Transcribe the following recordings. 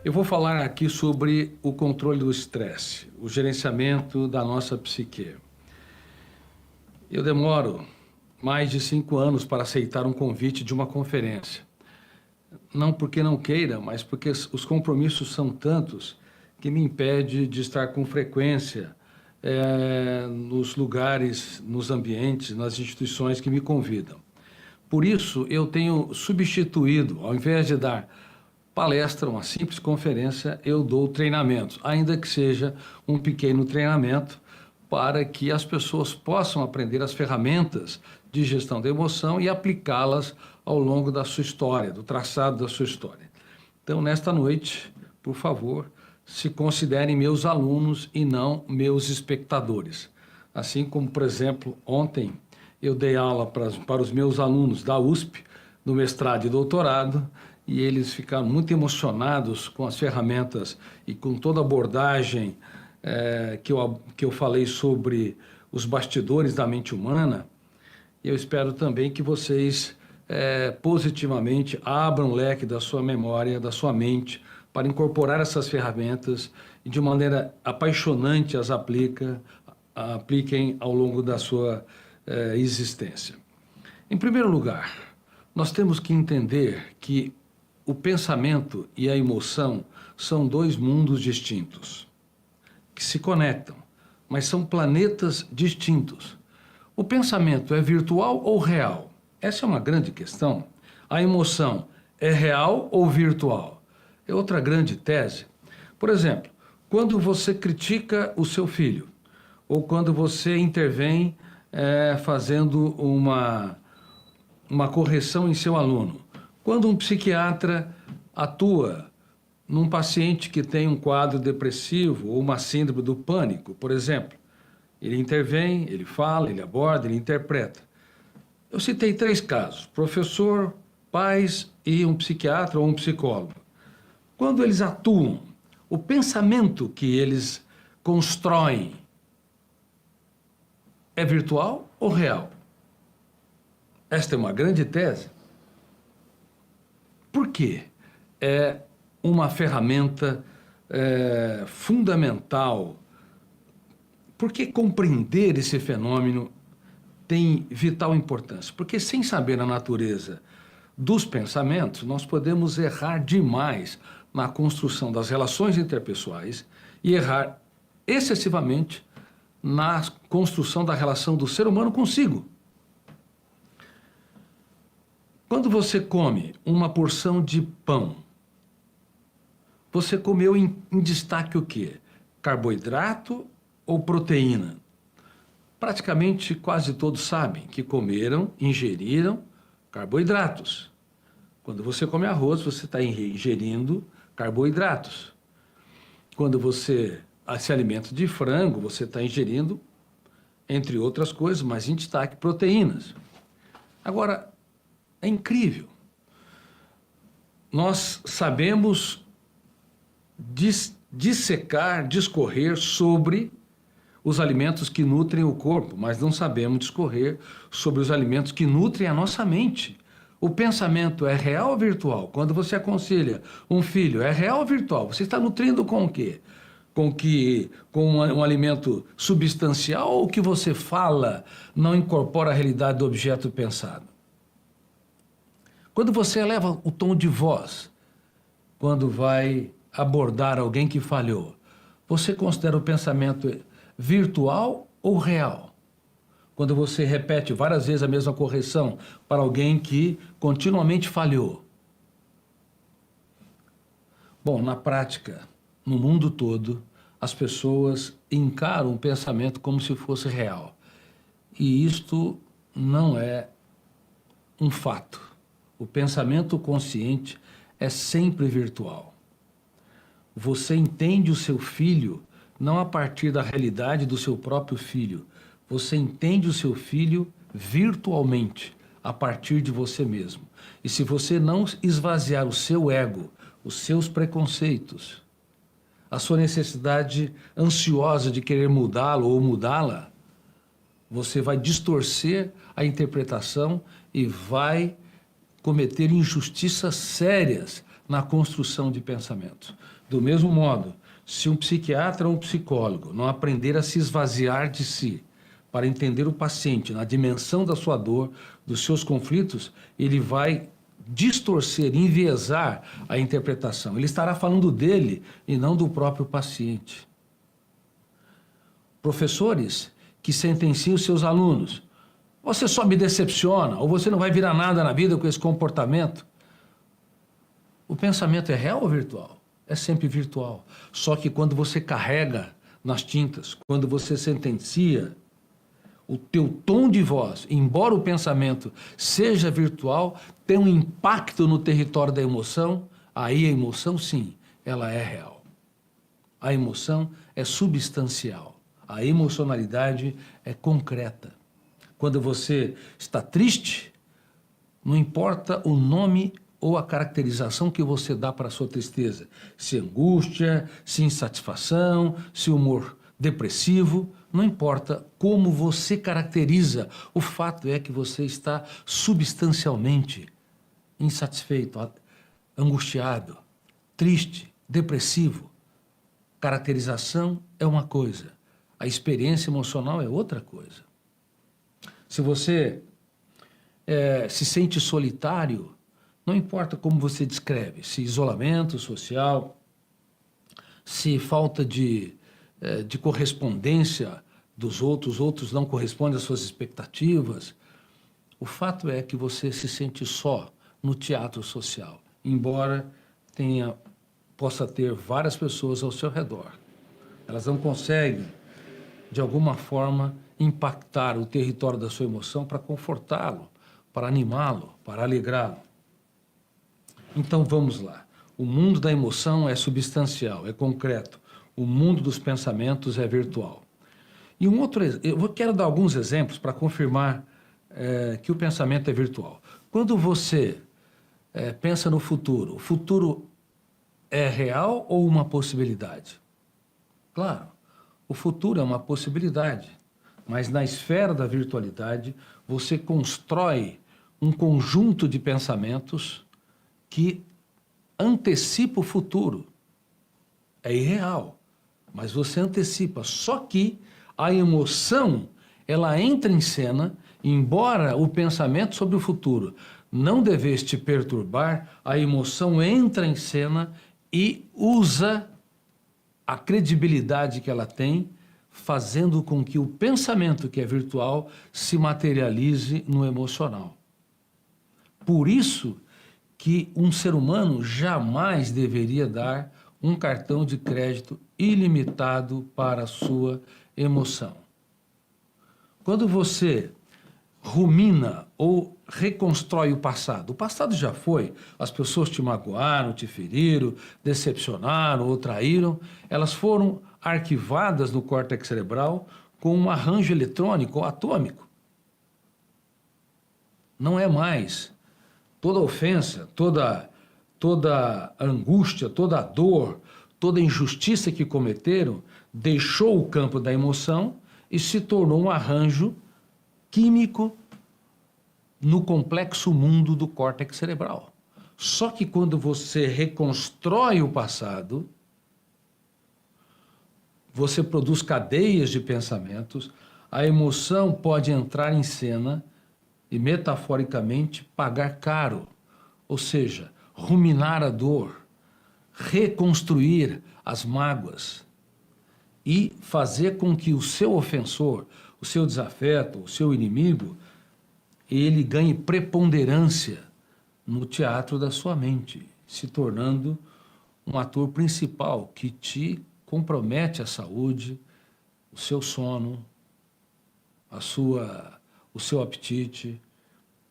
Eu vou falar aqui sobre o controle do estresse, o gerenciamento da nossa psique. Eu demoro mais de 5 anos para aceitar um convite de uma conferência. Não porque não queira, mas porque os compromissos são tantos que me impede de estar com frequência nos lugares, nos ambientes, nas instituições que me convidam. Por isso, eu tenho substituído, ao invés de dar palestra, uma simples conferência, eu dou treinamentos, ainda que seja um pequeno treinamento, para que as pessoas possam aprender as ferramentas de gestão da emoção e aplicá-las ao longo da sua história, do traçado da sua história. Então, nesta noite, por favor, se considerem meus alunos e não meus espectadores. Assim como, por exemplo, ontem eu dei aula para os meus alunos da USP, no mestrado e doutorado, e eles ficaram muito emocionados com as ferramentas e com toda a abordagem que eu falei sobre os bastidores da mente humana. Eu espero também que vocês positivamente abram o leque da sua memória, da sua mente, para incorporar essas ferramentas e de maneira apaixonante as apliquem ao longo da sua existência. Em primeiro lugar, nós temos que entender que o pensamento e a emoção são dois mundos distintos, que se conectam, mas são planetas distintos. O pensamento é virtual ou real? Essa é uma grande questão. A emoção é real ou virtual? É outra grande tese. Por exemplo, quando você critica o seu filho, ou quando você intervém fazendo uma correção em seu aluno, quando um psiquiatra atua num paciente que tem um quadro depressivo ou uma síndrome do pânico, por exemplo, ele intervém, ele fala, ele aborda, ele interpreta. Eu citei 3 casos: professor, pais e um psiquiatra ou um psicólogo. Quando eles atuam, o pensamento que eles constroem é virtual ou real? Esta é uma grande tese. Por quê? É uma ferramenta fundamental. Porque compreender esse fenômeno tem vital importância. Porque sem saber a natureza dos pensamentos, nós podemos errar demais na construção das relações interpessoais e errar excessivamente na construção da relação do ser humano consigo. Quando você come uma porção de pão, você comeu em destaque o quê? Carboidrato ou proteína? Praticamente quase todos sabem que ingeriram carboidratos. Quando você come arroz, você está ingerindo carboidratos. Quando você se alimenta de frango, você está ingerindo, entre outras coisas, mas em destaque, proteínas. Agora, é incrível. Nós sabemos discorrer sobre os alimentos que nutrem o corpo, mas não sabemos discorrer sobre os alimentos que nutrem a nossa mente. O pensamento é real ou virtual? Quando você aconselha um filho, é real ou virtual? Você está nutrindo com o quê? Com um alimento substancial, ou o que você fala não incorpora a realidade do objeto pensado? Quando você eleva o tom de voz, quando vai abordar alguém que falhou, você considera o pensamento virtual ou real? Quando você repete várias vezes a mesma correção para alguém que continuamente falhou. Bom, na prática, no mundo todo, as pessoas encaram o pensamento como se fosse real. E isto não é um fato. O pensamento consciente é sempre virtual. Você entende o seu filho não a partir da realidade do seu próprio filho. Você entende o seu filho virtualmente, a partir de você mesmo. E se você não esvaziar o seu ego, os seus preconceitos, a sua necessidade ansiosa de querer mudá-lo ou mudá-la, você vai distorcer a interpretação e vai cometer injustiças sérias na construção de pensamentos. Do mesmo modo, se um psiquiatra ou um psicólogo não aprender a se esvaziar de si para entender o paciente na dimensão da sua dor, dos seus conflitos, ele vai distorcer, enviesar a interpretação. Ele estará falando dele e não do próprio paciente. Professores que sentenciam seus alunos: você só me decepciona, ou você não vai virar nada na vida com esse comportamento. O pensamento é real ou virtual? É sempre virtual. Só que quando você carrega nas tintas, quando você sentencia, o teu tom de voz, embora o pensamento seja virtual, tem um impacto no território da emoção, aí a emoção, sim, ela é real. A emoção é substancial. A emocionalidade é concreta. Quando você está triste, não importa o nome ou a caracterização que você dá para a sua tristeza, se angústia, se insatisfação, se humor depressivo, não importa como você caracteriza, o fato é que você está substancialmente insatisfeito, angustiado, triste, depressivo. Caracterização é uma coisa, a experiência emocional é outra coisa. Se você se sente solitário, não importa como você descreve, se isolamento social, se falta de correspondência dos outros não correspondem às suas expectativas, o fato é que você se sente só no teatro social, embora possa ter várias pessoas ao seu redor. Elas não conseguem, de alguma forma, impactar o território da sua emoção para confortá-lo, para animá-lo, para alegrá-lo. Então vamos lá. O mundo da emoção é substancial, é concreto. O mundo dos pensamentos é virtual. E eu quero dar alguns exemplos para confirmar que o pensamento é virtual. Quando você pensa no futuro, o futuro é real ou uma possibilidade? Claro, o futuro é uma possibilidade, mas na esfera da virtualidade, você constrói um conjunto de pensamentos que antecipa o futuro. É irreal, mas você antecipa. Só que a emoção, ela entra em cena, embora o pensamento sobre o futuro não devesse te perturbar, a emoção entra em cena e usa a credibilidade que ela tem, fazendo com que o pensamento, que é virtual, se materialize no emocional. Por isso que um ser humano jamais deveria dar um cartão de crédito ilimitado para a sua emoção. Quando você rumina ou reconstrói o passado já foi, as pessoas te magoaram, te feriram, decepcionaram ou traíram, elas foram arquivadas no córtex cerebral com um arranjo eletrônico ou atômico. Não é mais toda ofensa, toda angústia, toda dor, toda injustiça que cometeram, deixou o campo da emoção e se tornou um arranjo químico no complexo mundo do córtex cerebral. Só que quando você reconstrói o passado, você produz cadeias de pensamentos, a emoção pode entrar em cena e, metaforicamente, pagar caro, ou seja, ruminar a dor, reconstruir as mágoas e fazer com que o seu ofensor, o seu desafeto, o seu inimigo, ele ganhe preponderância no teatro da sua mente, se tornando um ator principal que te compromete a saúde, o seu sono, o seu apetite,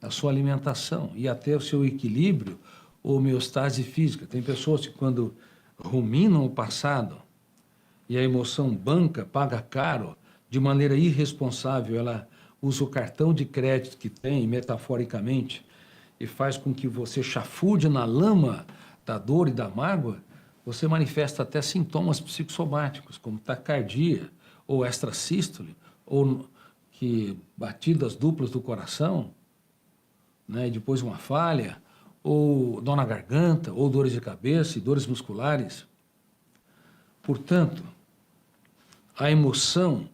a sua alimentação e até o seu equilíbrio ou homeostase física. Tem pessoas que, quando ruminam o passado e a emoção banca, paga caro, de maneira irresponsável, ela usa o cartão de crédito que tem, metaforicamente, e faz com que você chafude na lama da dor e da mágoa, você manifesta até sintomas psicossomáticos, como taquicardia, ou extrasístole, ou batidas duplas do coração, né? E depois uma falha, ou dor na garganta, ou dores de cabeça e dores musculares. Portanto, a emoção,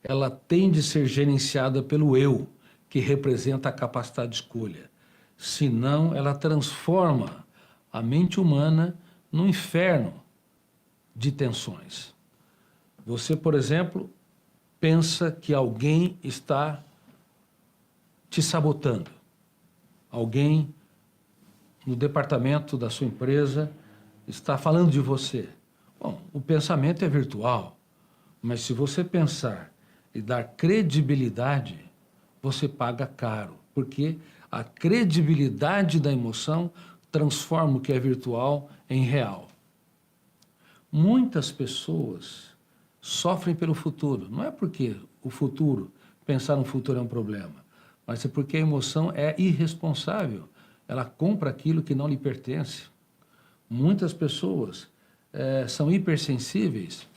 ela tem de ser gerenciada pelo eu, que representa a capacidade de escolha. Senão, ela transforma a mente humana num inferno de tensões. Você, por exemplo, pensa que alguém está te sabotando. Alguém no departamento da sua empresa está falando de você. Bom, o pensamento é virtual, mas se você pensar e dar credibilidade, você paga caro, porque a credibilidade da emoção transforma o que é virtual em real. Muitas pessoas sofrem pelo futuro. Não é porque o futuro, pensar no futuro é um problema, mas é porque a emoção é irresponsável. Ela compra aquilo que não lhe pertence. Muitas pessoas são hipersensíveis.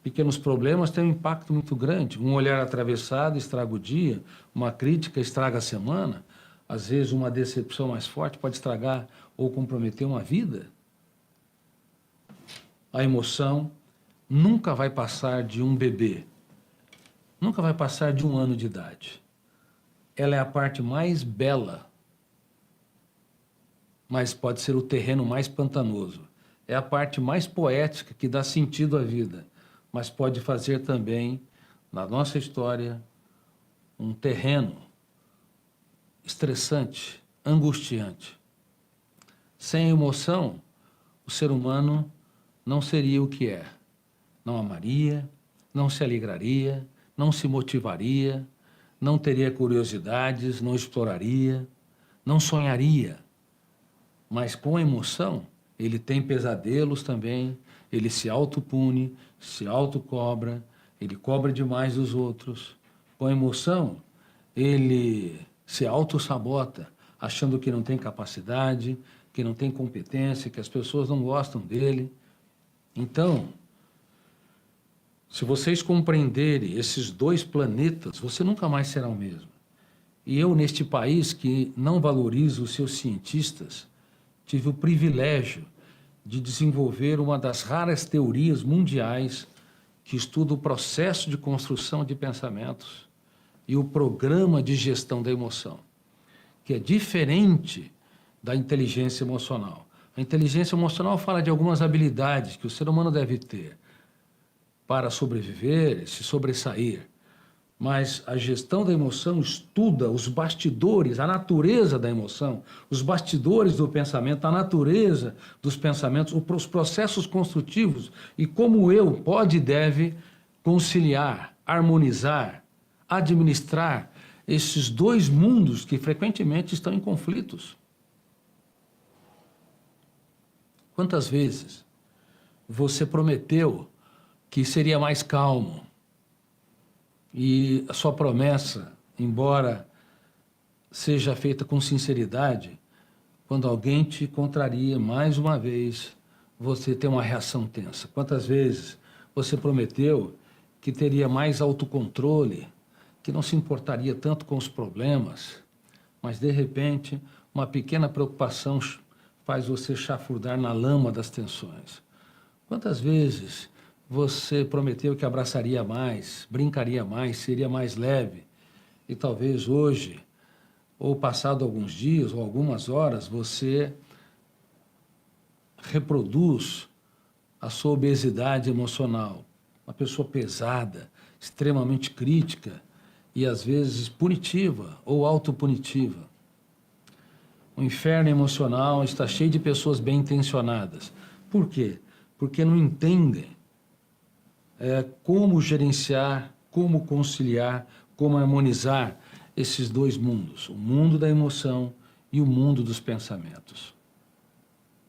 Pequenos problemas têm um impacto muito grande. Um olhar atravessado estraga o dia, uma crítica estraga a semana. Às vezes, uma decepção mais forte pode estragar ou comprometer uma vida. A emoção nunca vai passar de um bebê, nunca vai passar de 1 ano de idade. Ela é a parte mais bela, mas pode ser o terreno mais pantanoso. É a parte mais poética que dá sentido à vida, mas pode fazer também, na nossa história, um terreno estressante, angustiante. Sem emoção, o ser humano não seria o que é. Não amaria, não se alegraria, não se motivaria, não teria curiosidades, não exploraria, não sonharia. Mas com a emoção, ele tem pesadelos também, ele se autopune, se autocobra, ele cobra demais dos outros. Com a emoção, ele se autossabota, achando que não tem capacidade, que não tem competência, que as pessoas não gostam dele. Então, se vocês compreenderem esses 2 planetas, você nunca mais será o mesmo. E eu, neste país que não valoriza os seus cientistas, tive o privilégio de desenvolver uma das raras teorias mundiais que estuda o processo de construção de pensamentos e o programa de gestão da emoção, que é diferente da inteligência emocional. A inteligência emocional fala de algumas habilidades que o ser humano deve ter para sobreviver, se sobressair. Mas a gestão da emoção estuda os bastidores, a natureza da emoção, os bastidores do pensamento, a natureza dos pensamentos, os processos construtivos e como o eu pode e deve conciliar, harmonizar, administrar esses 2 mundos que frequentemente estão em conflitos. Quantas vezes você prometeu que seria mais calmo e a sua promessa, embora seja feita com sinceridade, quando alguém te contraria mais uma vez, você tem uma reação tensa? Quantas vezes você prometeu que teria mais autocontrole, que não se importaria tanto com os problemas, mas de repente uma pequena preocupação faz você chafurdar na lama das tensões? Quantas vezes você prometeu que abraçaria mais, brincaria mais, seria mais leve, e talvez hoje, ou passado alguns dias ou algumas horas, você reproduz a sua obesidade emocional, uma pessoa pesada, extremamente crítica e às vezes punitiva ou autopunitiva. O inferno emocional está cheio de pessoas bem intencionadas. Por quê? Porque não entendem como gerenciar, como conciliar, como harmonizar esses 2 mundos, o mundo da emoção e o mundo dos pensamentos.